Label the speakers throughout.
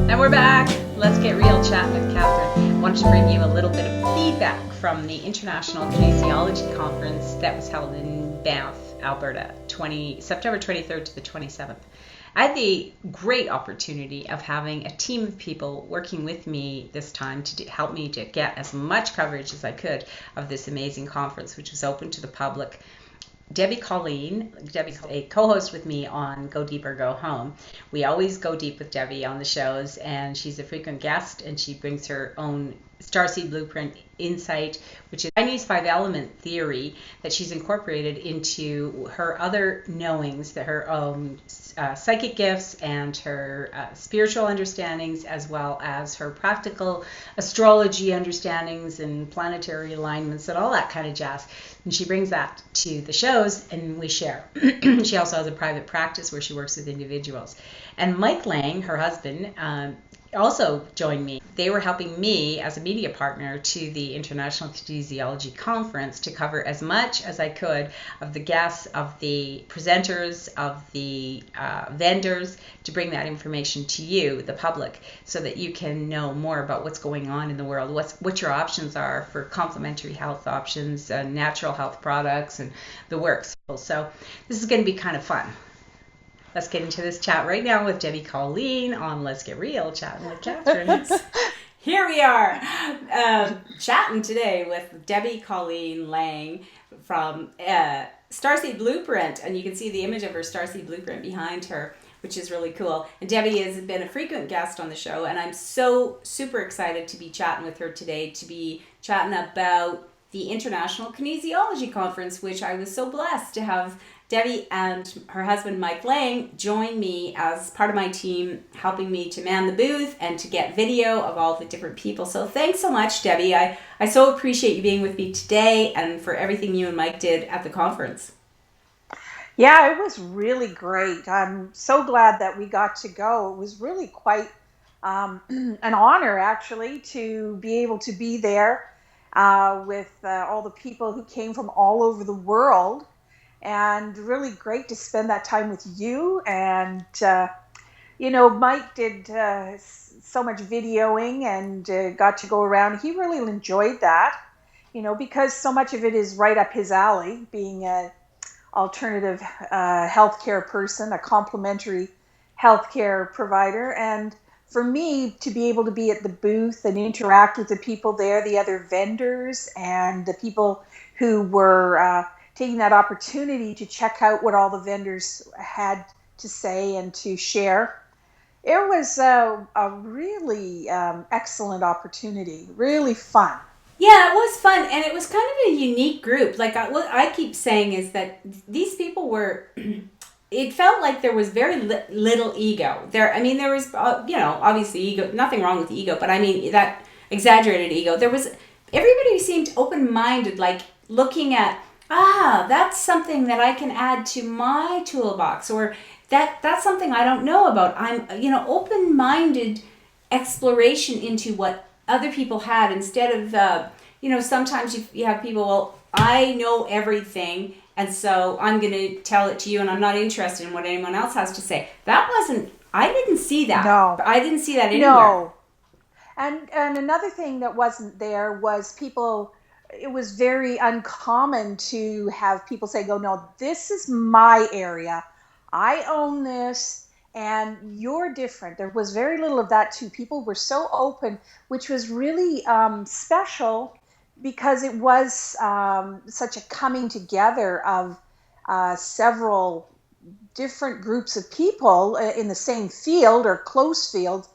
Speaker 1: And we're back. Let's get real chatting with Catherine. I wanted to bring you a little bit of feedback from the International Kinesiology Conference that was held in Banff, Alberta, September 23rd to the 27th. I had the great opportunity of having a team of people working with me this time to help me to get as much coverage as I could of this amazing conference, which was open to the public. Debbi Coleen, Debbie's a co-host with me on Go Deep or Go Home. We always go deep with Debbi on the shows, and she's a frequent guest, and she brings her own Starseed Blueprint insight, which is Chinese five-element theory that she's incorporated into her other knowings, that her own psychic gifts and her spiritual understandings, as well as her practical astrology understandings and planetary alignments and all that kind of jazz. And she brings that to the shows, and we share. She also has a private practice where she works with individuals. And Mike Lang, her husband, also joined me. They were helping me as a media partner to the International Kinesiology Conference to cover as much as I could of the guests, of the presenters, of the vendors, to bring that information to you, the public, so that you can know more about what's going on in the world, what your options are for complementary health options, natural health products, and the works. So this is going to be kind of fun. Let's get into this chat right now with Debbi Coleen on Let's Get Real, chatting with Catherine.
Speaker 2: Here we are, chatting today with Debbi Coleen Lang from Starseed Blueprint, and you can see the image of her Starseed Blueprint behind her, which is really cool. And Debbi has been a frequent guest on the show, and I'm so super excited to be chatting with her today, to be chatting about the International Kinesiology Conference, which I was so blessed to have Debbi and her husband Mike Lang join me as part of my team, helping me to man the booth and to get video of all the different people. So thanks so much, Debbi. I so appreciate you being with me today and for everything you and Mike did at the conference.
Speaker 3: Yeah, it was really great. I'm so glad that we got to go. It was really quite an honor, actually, to be able to be there with all the people who came from all over the world. And really great to spend that time with you. And, Mike did so much videoing and got to go around. He really enjoyed that, because so much of it is right up his alley, being an alternative healthcare person, a complementary healthcare provider. And for me to be able to be at the booth and interact with the people there, the other vendors and the people who were taking that opportunity to check out what all the vendors had to say and to share. It was a really excellent opportunity, really fun.
Speaker 2: Yeah, it was fun, and it was kind of a unique group. Like what I keep saying is that these people were, it felt like there was very little ego. There was, obviously ego, nothing wrong with ego, but I mean that exaggerated ego. Everybody seemed open-minded, like looking at, that's something that I can add to my toolbox, or that's something I don't know about. I'm, open-minded exploration into what other people had, instead of, sometimes you have people, well, I know everything, and so I'm going to tell it to you, and I'm not interested in what anyone else has to say. I didn't see that.
Speaker 3: No.
Speaker 2: I didn't see that anywhere.
Speaker 3: No. And another thing that wasn't there was people. It was very uncommon to have people say, no, this is my area. I own this and you're different. There was very little of that too. People were so open, which was really special because it was such a coming together of several different groups of people in the same field or close field,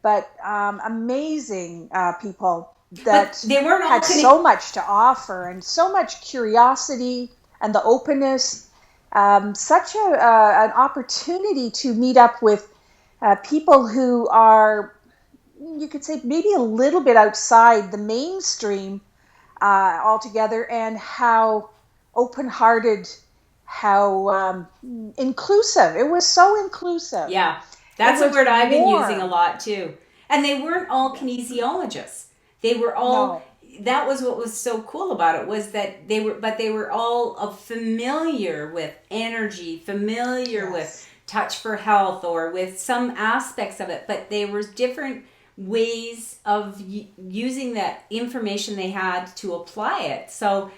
Speaker 3: but amazing people that
Speaker 2: they weren't all
Speaker 3: had so much to offer and so much curiosity and the openness. Such an opportunity to meet up with people who are, you could say, maybe a little bit outside the mainstream altogether, and how open-hearted, how inclusive. It was so inclusive.
Speaker 2: Yeah, that's a word I've been using a lot too. And they weren't all kinesiologists. They were all, that was what was so cool about it, was that they were all familiar with energy, familiar with Touch for Health or with some aspects of it, but there was different ways of using that information they had to apply it. So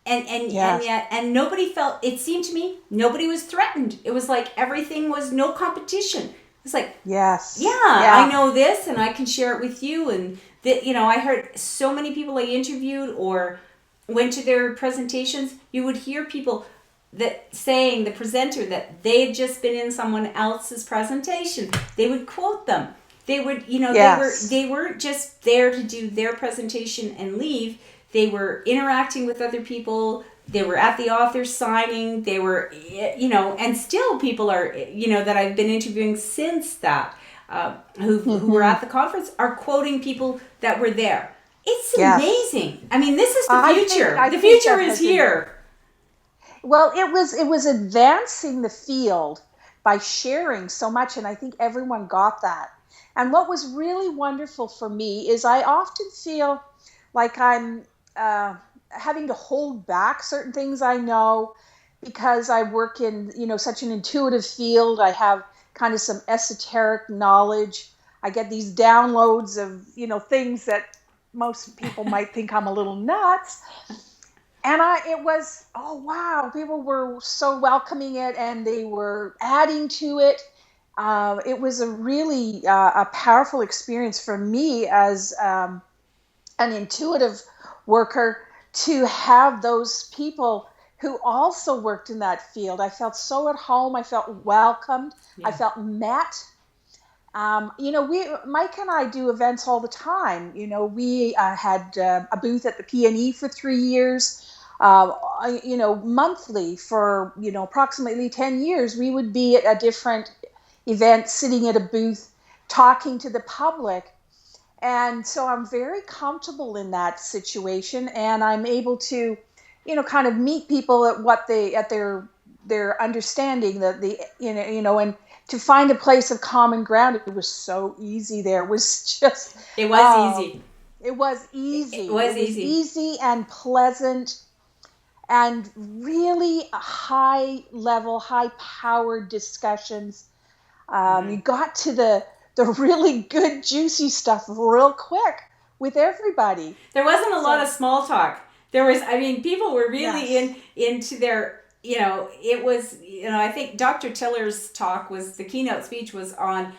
Speaker 2: and nobody felt, it seemed to me, nobody was threatened. It was like everything was no competition. It's like, I know this and I can share it with you. And I heard so many people I interviewed or went to their presentations. You would hear people that saying, the presenter, that they had just been in someone else's presentation. They would quote them. They would, they weren't just there to do their presentation and leave. They were interacting with other people. They were at the author signing. They were, and still people are, that I've been interviewing since that, who were at the conference, are quoting people that were there. It's amazing. I mean, this is the future. The future is here.
Speaker 3: Well, it was advancing the field by sharing so much, and I think everyone got that. And what was really wonderful for me is I often feel like I'm having to hold back certain things I know because I work in, such an intuitive field. I have kind of some esoteric knowledge. I get these downloads of, things that most people might think I'm a little nuts. And it was, oh, wow, people were so welcoming it and they were adding to it. It was a really a powerful experience for me as an intuitive worker to have those people who also worked in that field. I felt so at home. I felt welcomed. Yeah. I felt met. Mike and I do events all the time. We had a booth at the P&E for 3 years. Monthly for, approximately 10 years, we would be at a different event, sitting at a booth, talking to the public. And so I'm very comfortable in that situation, and I'm able to, kind of meet people at their understanding that and to find a place of common ground. It was so easy there. It was just,
Speaker 2: easy. It was easy.
Speaker 3: It was easy and pleasant. And really high-level, high-powered discussions. You got to the really good, juicy stuff real quick with everybody.
Speaker 2: There wasn't a lot of small talk. There was, people were really into their, it was, I think Dr. Tiller's talk the keynote speech was on,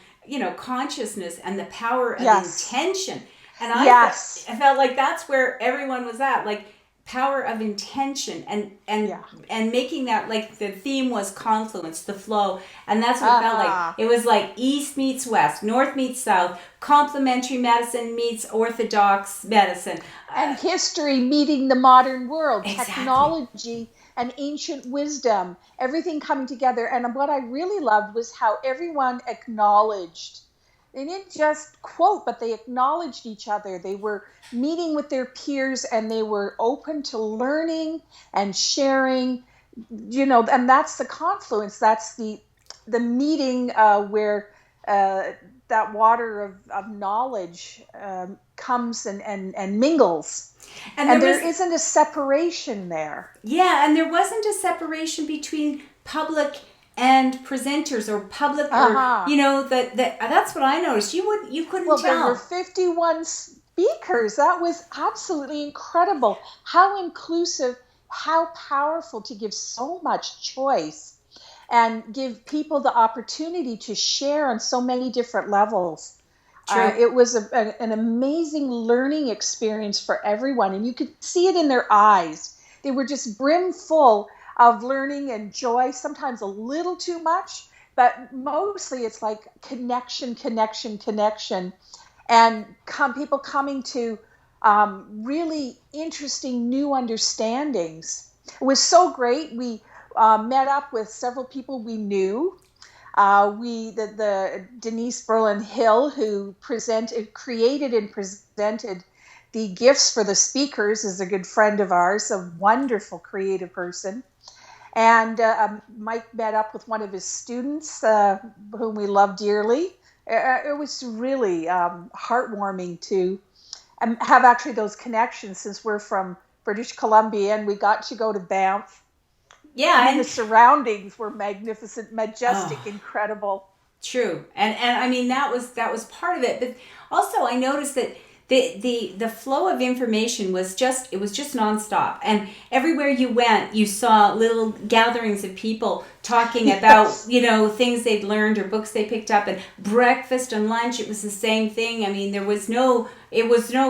Speaker 2: consciousness and the power of intention. And I felt like that's where everyone was at. Like, power of intention and making that, like, the theme was confluence, the flow, and that's what it felt like. It was like East meets West, North meets South, complementary medicine meets orthodox medicine,
Speaker 3: and history meeting the modern world, technology and ancient wisdom, everything coming together. And what I really loved was how everyone acknowledged. They didn't just quote, but they acknowledged each other. They were meeting with their peers and they were open to learning and sharing, and that's the confluence. That's the meeting where that water of knowledge comes and mingles. And there isn't a separation there.
Speaker 2: Yeah, and there wasn't a separation between public and presenters or public, or that's what I noticed. You couldn't tell.
Speaker 3: There were 51 speakers. That was absolutely incredible. How inclusive, how powerful to give so much choice and give people the opportunity to share on so many different levels. It was an amazing learning experience for everyone, and you could see it in their eyes. They were just brimful of learning and joy, sometimes a little too much, but mostly it's like connection, and people coming to really interesting new understandings. It was so great. We met up with several people we knew. The Denise Berlin Hill, who created and presented the gifts for the speakers, is a good friend of ours, a wonderful creative person. And Mike met up with one of his students, whom we love dearly. It was really heartwarming to have actually those connections, since we're from British Columbia and we got to go to Banff.
Speaker 2: Yeah,
Speaker 3: I mean, the surroundings were magnificent, majestic,
Speaker 2: oh,
Speaker 3: incredible.
Speaker 2: true. And I mean that was part of it. But also I noticed that the flow of information was just nonstop. And everywhere you went, you saw little gatherings of people talking about,
Speaker 3: Yes.
Speaker 2: things they'd learned or books they picked up, and breakfast and lunch, it was the same thing. I mean, it was no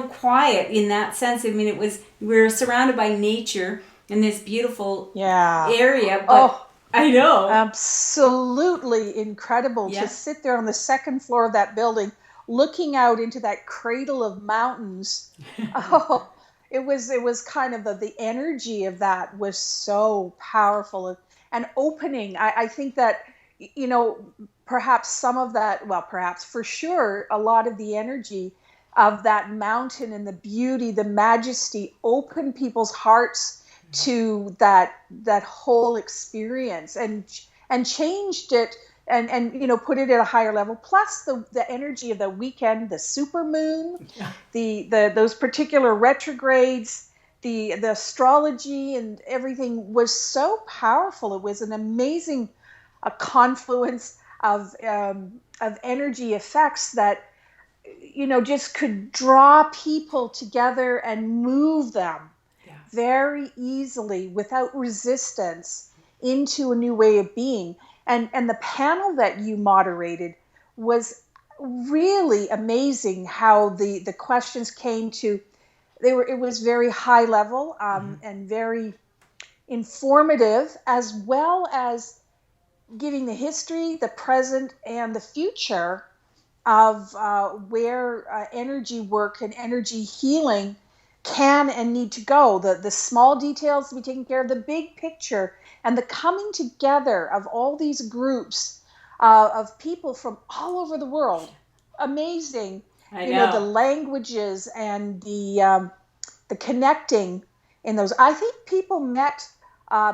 Speaker 2: quiet in that sense. I mean, we were surrounded by nature in this beautiful
Speaker 3: Yeah.
Speaker 2: area, but
Speaker 3: Oh,
Speaker 2: I know.
Speaker 3: absolutely incredible to
Speaker 2: Yeah.
Speaker 3: sit there on the second floor of that building, looking out into that cradle of mountains. Oh, it was kind of the energy of that was so powerful and opening. I think that, you know, perhaps some of that, well, perhaps for sure, a lot of the energy of that mountain and the beauty, the majesty opened people's hearts to that whole experience and changed it and put it at a higher level. Plus the energy of the weekend, the super moon,
Speaker 2: Yeah.
Speaker 3: the those particular retrogrades, the astrology and everything was so powerful. It was an amazing a confluence of energy effects that just could draw people together and move them
Speaker 2: Yeah.
Speaker 3: very easily without resistance into a new way of being. And the panel that you moderated was really amazing how the questions came to. It was very high level, and very informative, as well as giving the history, the present, and the future of where energy work and energy healing can and need to go. The small details to be taken care of, the big picture, and the coming together of all these groups of people from all over the world. Amazing.
Speaker 2: I
Speaker 3: The
Speaker 2: know.
Speaker 3: languages and the connecting in those. I think people met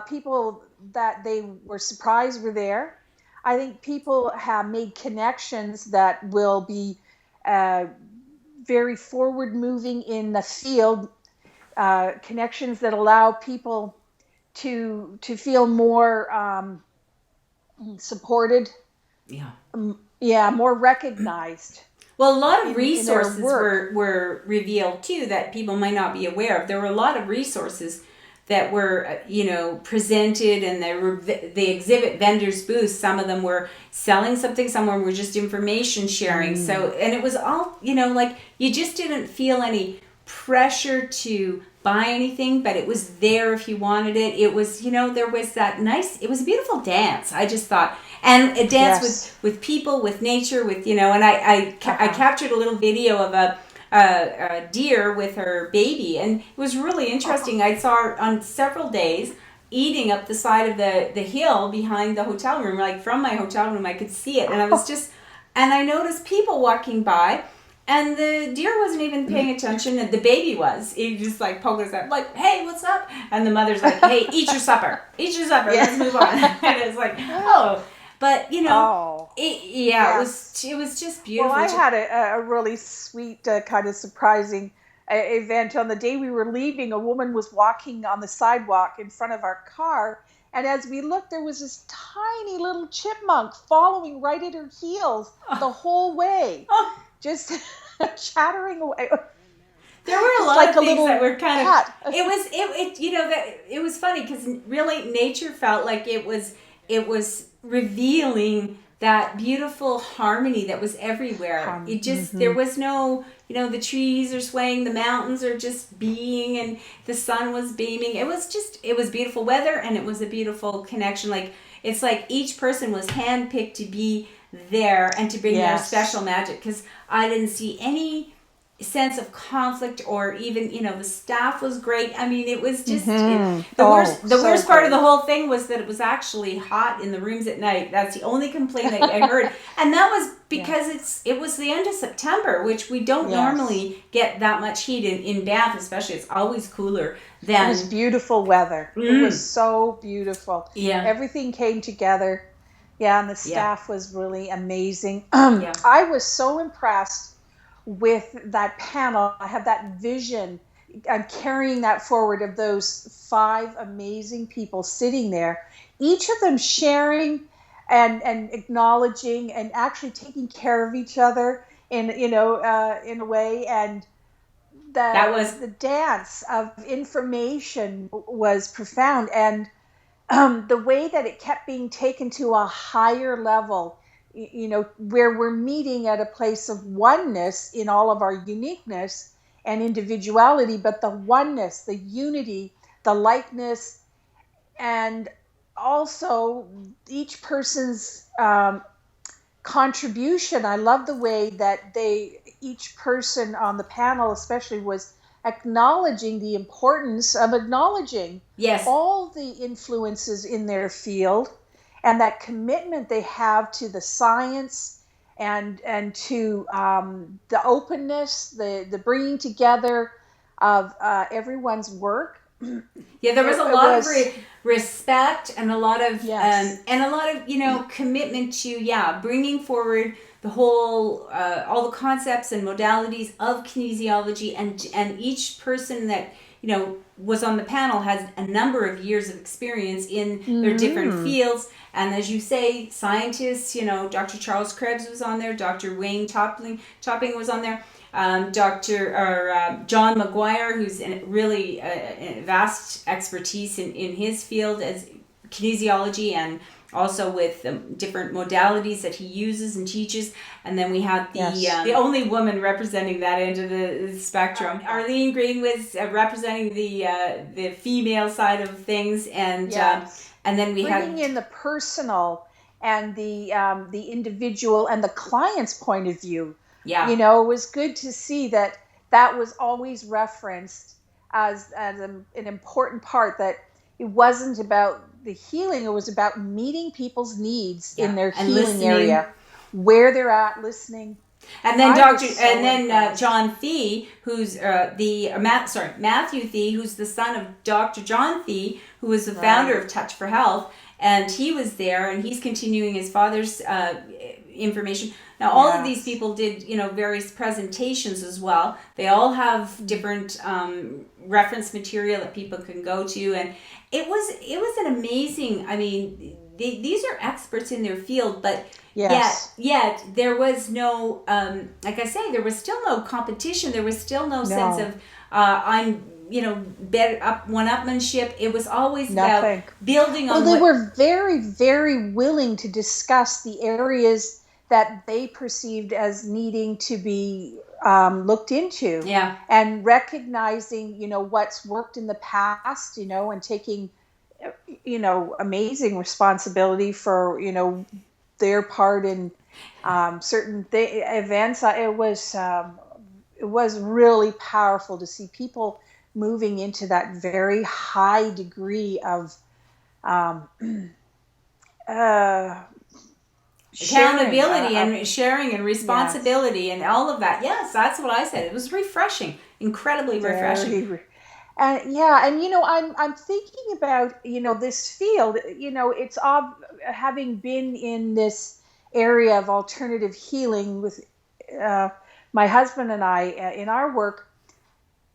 Speaker 3: people that they were surprised were there. I think people have made connections that will be uh, very forward moving in the field, connections that allow people to feel more supported,
Speaker 2: Yeah.
Speaker 3: yeah, more recognized
Speaker 2: Well, a lot of
Speaker 3: in their
Speaker 2: resources
Speaker 3: work.
Speaker 2: were revealed too that people might not be aware of. There were a lot of resources that were, presented, and they exhibit vendors' booths. Some of them were selling something, some of them were just information sharing. So, and it was all, like you just didn't feel any pressure to buy anything, but it was there if you wanted it. It was, there was that nice, it was a beautiful dance, I just thought. And a dance
Speaker 3: Yes.
Speaker 2: with people, with nature, with, and I captured a little video of a deer with her baby, and it was really interesting. I saw her on several days eating up the side of the hill behind the hotel room. Like from my hotel room I could see it, and I noticed people walking by, and the deer wasn't even paying attention, and the baby was. He just like poked his head, like, "Hey, what's up?" And the mother's like, "Hey, eat your supper, let's move on." And it's like, oh, but
Speaker 3: Oh, yes.
Speaker 2: it was just
Speaker 3: Well,
Speaker 2: beautiful.
Speaker 3: I had a really sweet, kind of surprising event. On the day we were leaving, a woman was walking on the sidewalk in front of our car. And as we looked, there was this tiny little chipmunk following right at her heels the whole way,
Speaker 2: Oh,
Speaker 3: just chattering away.
Speaker 2: there were a
Speaker 3: Just
Speaker 2: lot
Speaker 3: like
Speaker 2: of
Speaker 3: a
Speaker 2: things
Speaker 3: little
Speaker 2: that were kind
Speaker 3: cat.
Speaker 2: of. It was that it was funny because really nature felt like it was revealing that beautiful harmony that was everywhere. It just there was no the trees are swaying, the mountains are just being, and the sun was beaming. It was beautiful weather, and it was a beautiful connection. Like it's like each person was handpicked to be there and to bring their
Speaker 3: Yes.
Speaker 2: special magic, because I didn't see any sense of conflict, or even the staff was great. I mean, it was just the
Speaker 3: so
Speaker 2: worst part of the
Speaker 3: great.
Speaker 2: whole thing was that it was actually hot in the rooms at night. That's the only complaint I heard, and that was because it was the end of September, which we don't
Speaker 3: Yes.
Speaker 2: normally get that much heat in Banff, especially. It's always cooler
Speaker 3: It
Speaker 2: than
Speaker 3: was beautiful weather. It was so beautiful.
Speaker 2: Yeah.
Speaker 3: Everything came together. Yeah, and the
Speaker 2: Yeah.
Speaker 3: staff was really amazing.
Speaker 2: Yeah.
Speaker 3: I was so impressed with that panel. I have that vision I'm carrying that forward of those 5 amazing people sitting there, each of them sharing and acknowledging and actually taking care of each other in in a way. And the dance of information was profound, and the way that it kept being taken to a higher level, where we're meeting at a place of oneness in all of our uniqueness and individuality, but the oneness, the unity, the likeness, and also each person's contribution. I love the way that each person on the panel especially was acknowledging the importance of acknowledging all the influences in their field, and that commitment they have to the science and to the openness, the bringing together of everyone's work.
Speaker 2: Yeah, there was a lot of respect and a lot of commitment to bringing forward the whole all the concepts and modalities of kinesiology, and each person that was on the panel has a number of years of experience in their different fields. And as you say, scientists, Dr. Charles Krebs was on there, Dr. Wayne Topping was on there, John McGuire, who's really a vast expertise in his field as kinesiology, and also with different modalities that he uses and teaches. And then we had the only woman representing that end of the spectrum. Arlene Green was representing the female side of things, and then we
Speaker 3: bringing in the personal and the individual and the client's point of view. Yeah, it was good to see that was always referenced as an important part, that it wasn't about the healing, it was about meeting people's needs in their healing area, where they're at, listening.
Speaker 2: And then John Thie, who's Matthew Thie, who's the son of Dr. John Thie, who was the founder of Touch for Health, and he was there, and he's continuing his father's information. Now, all of these people did, various presentations as well. They all have different reference material that people can go to, and it was an amazing. I mean, these are experts in their field, but yet there was no, like I say, there was still no competition. There was still no sense of I'm better one-upmanship. It was always about building on.
Speaker 3: Well, they were very, very willing to discuss the areas that they perceived as needing to be looked into, and recognizing, what's worked in the past, and taking, amazing responsibility for, their part in certain events. It was really powerful to see people moving into that very high degree of
Speaker 2: accountability and sharing and responsibility and all of that. Yes, that's what I said. It was refreshing, incredibly refreshing.
Speaker 3: And I'm thinking about this field. It's having been in this area of alternative healing with my husband and I in our work.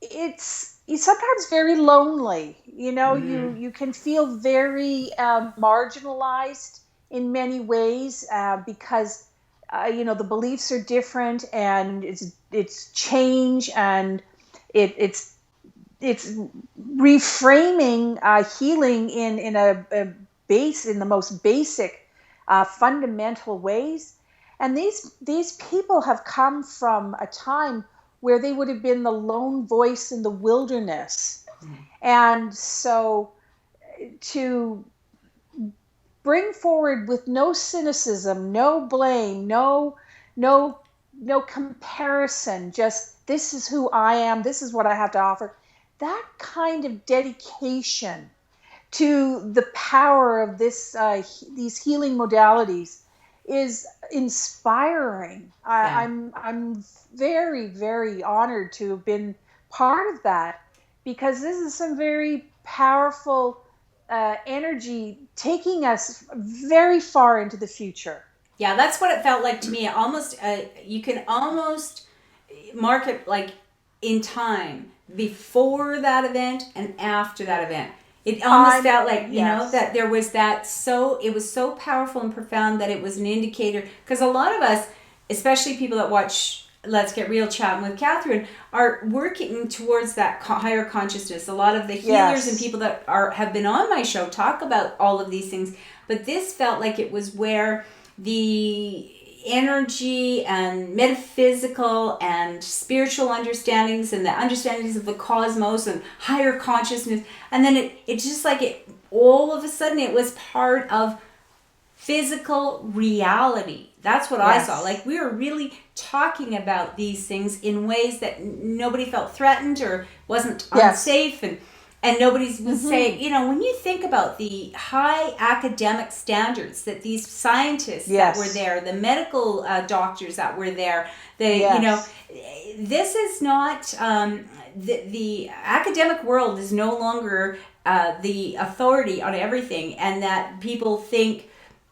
Speaker 3: It's sometimes very lonely. You can feel very marginalized in many ways, because the beliefs are different, and it's change, and it's reframing healing in the most basic fundamental ways. And these people have come from a time where they would have been the lone voice in the wilderness, and so to bring forward with no cynicism, no blame, no comparison, just this is who I am, this is what I have to offer. That kind of dedication to the power of these healing modalities is inspiring. I'm very, very honored to have been part of that, because this is some very powerful energy taking us very far into the future.
Speaker 2: Yeah, that's what it felt like to me. Almost, you can almost mark it like in time, before that event and after that event. It almost felt like, you know, that there was that, so it was so powerful and profound that it was an indicator, because a lot of us, especially people that watch Let's Get Real Chatting with Catherine, are working towards that higher consciousness. A lot of the healers and people that have been on my show talk about all of these things, but this felt like it was where the energy and metaphysical and spiritual understandings and the understandings of the cosmos and higher consciousness, and then it just like it all of a sudden it was part of physical reality. That's what I saw. Like, we were really talking about these things in ways that nobody felt threatened or wasn't unsafe, and nobody was saying, you know, when you think about the high academic standards that these scientists that were there, the medical doctors that were there, you know, this is not, the academic world is no longer the authority on everything, and that people think,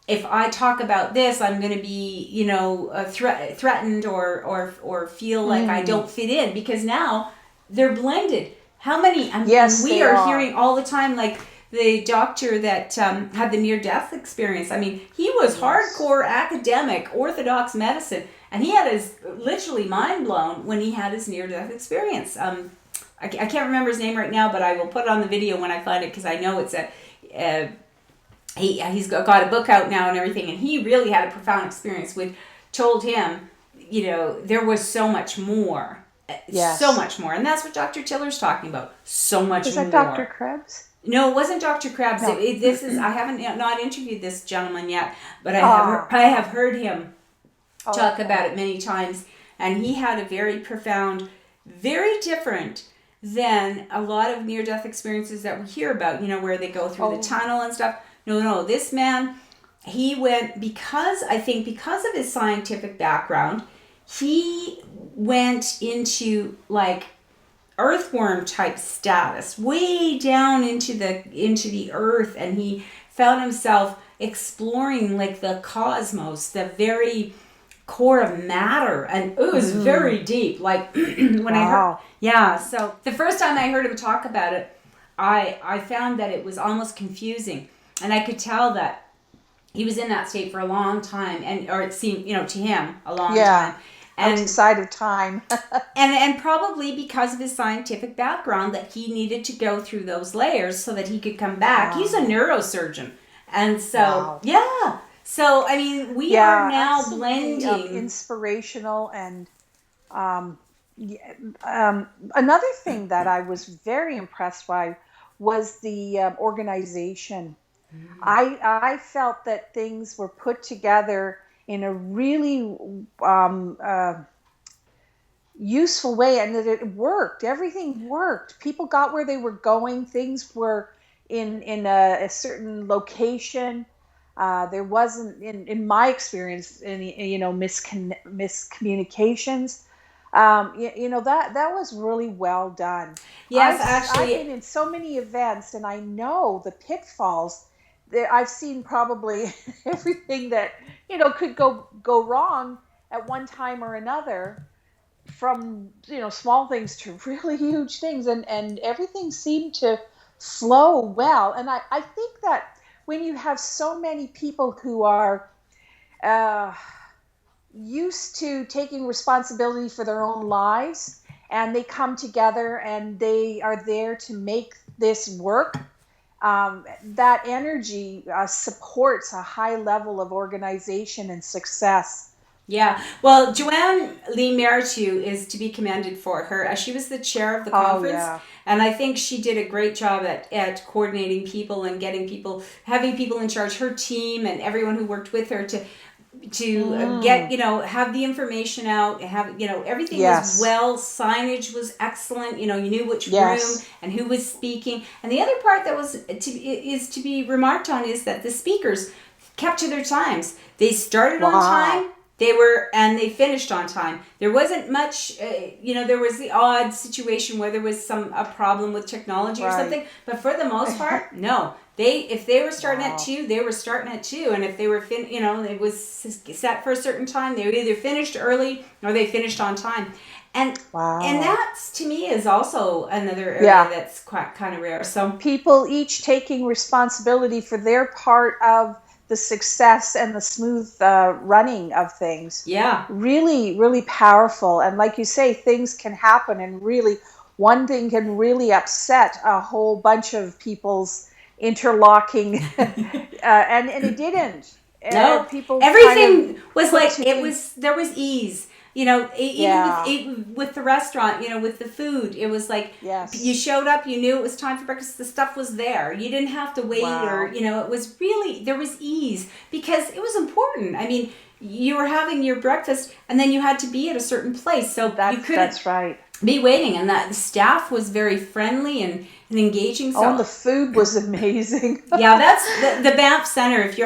Speaker 2: if I talk about this, I'm going to be, you know, threatened or feel like I don't fit in, because now they're blended. How many? We are hearing all the time, like the doctor that had the near-death experience. I mean, he was hardcore academic, orthodox medicine, and he had his literally mind blown when he had his near-death experience. I can't remember his name right now, but I will put it on the video when I find it, because I know it's he's got a book out now and everything, and he really had a profound experience, which told him, you know, there was so much more. So much more. And that's what Dr. Tiller's talking about. So much more.
Speaker 3: Was that Dr. Krebs?
Speaker 2: No, it wasn't Dr. Krebs. No. I haven't not interviewed this gentleman yet, but I have heard him talk about it many times. And he had a very profound, very different than a lot of near-death experiences that we hear about, you know, where they go through the tunnel and stuff. No, this man, he went, because of his scientific background, he went into like earthworm type status, way down into the earth, and he found himself exploring like the cosmos, the very core of matter, and it was very deep. Like when I heard, so the first time I heard him talk about it, I found that it was almost confusing, and I could tell that he was in that state for a long time, or it seemed, you know, to him a long time. And
Speaker 3: outside of time.
Speaker 2: and probably because of his scientific background, that he needed to go through those layers so that he could come back. He's a neurosurgeon. And so, so, I mean, we are now blending.
Speaker 3: Inspirational. And another thing that I was very impressed by was the organization. I felt that things were put together in a really useful way, and that it worked. Everything worked. People got where they were going. Things were in a certain location. There wasn't, in my experience, any, you know, miscommunications. You know, that was really well done.
Speaker 2: Yes, actually,
Speaker 3: I've been in so many events, and I know the pitfalls. I've seen probably everything that, you know, could go wrong at one time or another, from, you know, small things to really huge things, and everything seemed to flow well. And I think that when you have so many people who are used to taking responsibility for their own lives, and they come together and they are there to make this work, that energy supports a high level of organization and success.
Speaker 2: Yeah. Well, Joanne Lee Meritu is to be commended for her. She was the chair of the conference, and I think she did a great job at coordinating people and having people in charge, her team and everyone who worked with her to get, you know, have the information out, have, you know, everything was well, signage was excellent, you know, you knew which room and who was speaking. And the other part that is to be remarked on is that the speakers kept to their times. They started on time, they finished on time. There wasn't much, you know, there was the odd situation where there was a problem with technology or something, but for the most part, no. If they were starting at 2, they were starting at 2, and if they were you know, it was set for a certain time, they were either finished early or they finished on time. And
Speaker 3: Wow.
Speaker 2: and that's, to me, is also another area
Speaker 3: Yeah.
Speaker 2: that's quite kind of rare. So
Speaker 3: People each taking responsibility for their part of the success and the smooth running of things.
Speaker 2: yeah.
Speaker 3: Really, really powerful. And like you say, things can happen, and really, one thing can really upset a whole bunch of people's interlocking, and it didn't.
Speaker 2: No,
Speaker 3: People kind of
Speaker 2: everything was
Speaker 3: put
Speaker 2: like,
Speaker 3: to,
Speaker 2: there was ease. You know,
Speaker 3: yeah,
Speaker 2: even with the restaurant, you know, with the food, it was like you
Speaker 3: yes,
Speaker 2: showed up, you knew it was time for breakfast, the stuff was there. You didn't have to wait, or,
Speaker 3: wow,
Speaker 2: you know, it was really, there was ease because it was important. I mean, you were having your breakfast and then you had to be at a certain place. So you couldn't
Speaker 3: that's right.
Speaker 2: be waiting, and that the staff was very friendly and engaging. So
Speaker 3: Oh, and the food was amazing.
Speaker 2: yeah, that's the Banff Center. If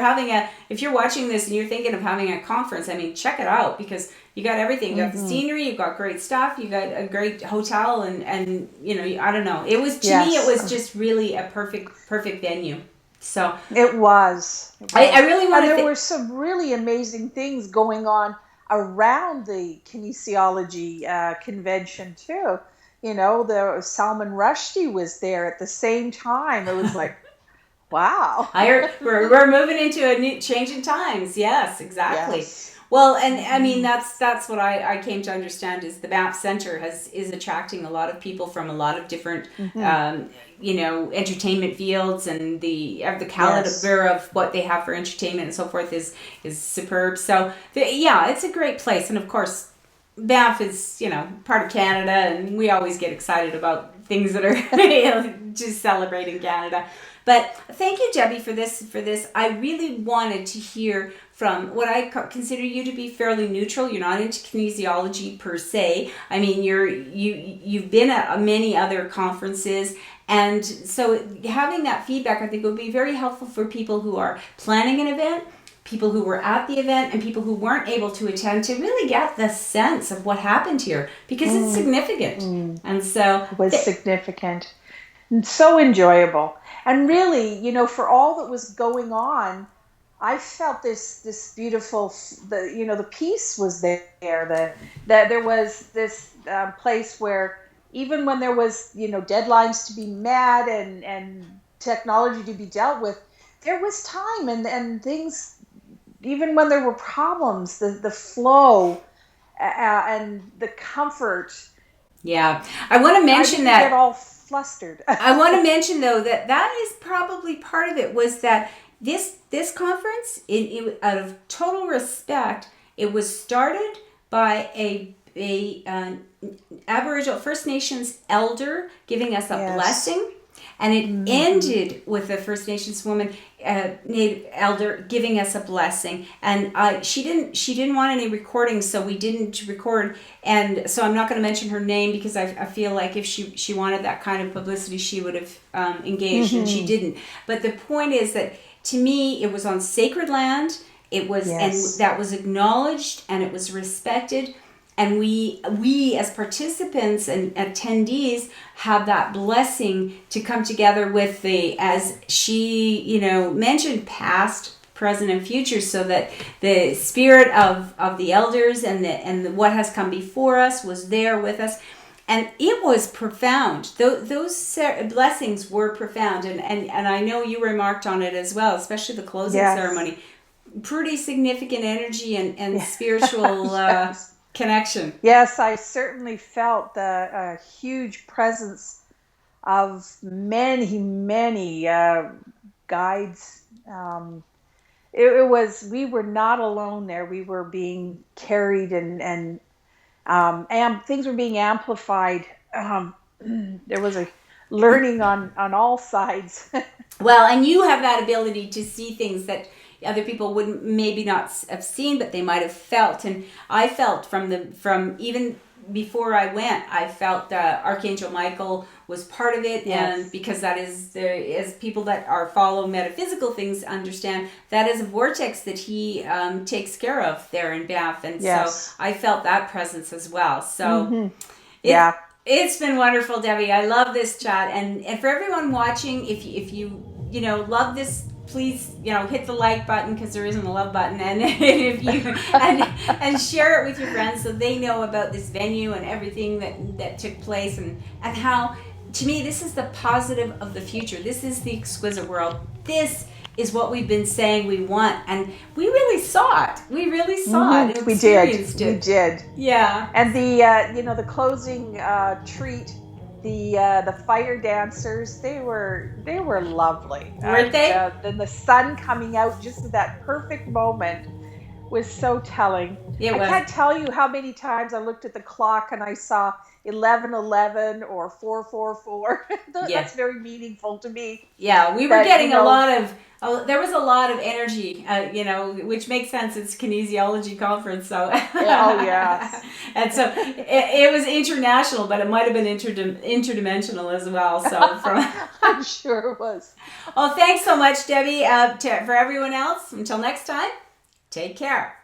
Speaker 2: you're watching this and you're thinking of having a conference, I mean, check it out, because you got everything. You got the scenery, you got great stuff, you got a great hotel, and you know, I don't know. It was, to me, it was just really a perfect venue. So
Speaker 3: It was.
Speaker 2: I really want
Speaker 3: And
Speaker 2: to.
Speaker 3: there were some really amazing things going on around the kinesiology convention too. You know, the Salman Rushdie was there at the same time. It was like, wow.
Speaker 2: I heard we're moving into a new changing times. Yes, exactly.
Speaker 3: Yes.
Speaker 2: Well, and I mean, that's what I came to understand, is the Banff Center is attracting a lot of people from a lot of different you know, entertainment fields, and the caliber of what they have for entertainment and so forth is superb. So yeah, it's a great place. And of course, Banff is, you know, part of Canada, and we always get excited about things that are you know, just celebrating Canada. But thank you, Debbi, for this. I really wanted to hear from what I consider you to be fairly neutral. You're not into kinesiology per se. I mean, you've been at many other conferences, and so having that feedback, I think, would be very helpful for people who are planning an event, people who were at the event, and people who weren't able to attend, to really get the sense of what happened here, because it's significant. And so
Speaker 3: It was significant and so enjoyable. And really, you know, for all that was going on, I felt this beautiful, the peace was there. That there was this place where, even when there was, you know, deadlines to be met and technology to be dealt with, there was time and things. Even when there were problems, the flow and the comfort.
Speaker 2: yeah, I want to mention
Speaker 3: I didn't
Speaker 2: that.
Speaker 3: get all flustered.
Speaker 2: I want to mention, though, that is probably part of it, was that this conference, out of total respect, it was started by a Aboriginal First Nations elder giving us a blessing, and it ended with a First Nations woman, Native elder, giving us a blessing. And she didn't want any recordings, so we didn't record. And so I'm not going to mention her name, because I feel like if she wanted that kind of publicity, she would have engaged, and she didn't. But the point is that, to me, it was on sacred land. It was, and that was acknowledged, and it was respected. And we as participants and attendees have that blessing to come together with the, as she, you know, mentioned, past, present, and future, so that the spirit of the elders and what has come before us was there with us. And it was profound. Those blessings were profound. And I know you remarked on it as well, especially the closing ceremony. Pretty significant energy and spiritual connection.
Speaker 3: Yes, I certainly felt the huge presence of many guides. We were not alone there. We were being carried, and things were being amplified. There was a learning on all sides.
Speaker 2: Well, and you have that ability to see things that other people wouldn't maybe not have seen, but they might have felt. And I felt from even before I went, I felt Archangel Michael was part of it, and because that is, as people that follow metaphysical things understand, that is a vortex that he takes care of there in Banff, and so I felt that presence as well. So it's been wonderful, Debbi. I love this chat, and for everyone watching, if you love this please, hit the like button, because there isn't a love button, and if you and share it with your friends so they know about this venue and everything that took place, and how, to me, this is the positive of the future. This is the exquisite world. This is what we've been saying we want, and we really saw it. We really saw it.
Speaker 3: We did.
Speaker 2: Yeah.
Speaker 3: And the closing treat, the fire dancers, they were lovely.
Speaker 2: Weren't they?
Speaker 3: Then the sun coming out just at that perfect moment was so telling. I can't tell you how many times I looked at the clock and I saw 11:11 or 4:44. That's very meaningful to me.
Speaker 2: Yeah, we were getting a lot of. There was a lot of energy, which makes sense. It's a kinesiology conference, so.
Speaker 3: Yeah.
Speaker 2: And so it was international, but it might have been interdimensional as well. So
Speaker 3: I'm sure it was.
Speaker 2: Well, thanks so much, Debbie. For everyone else, until next time, take care.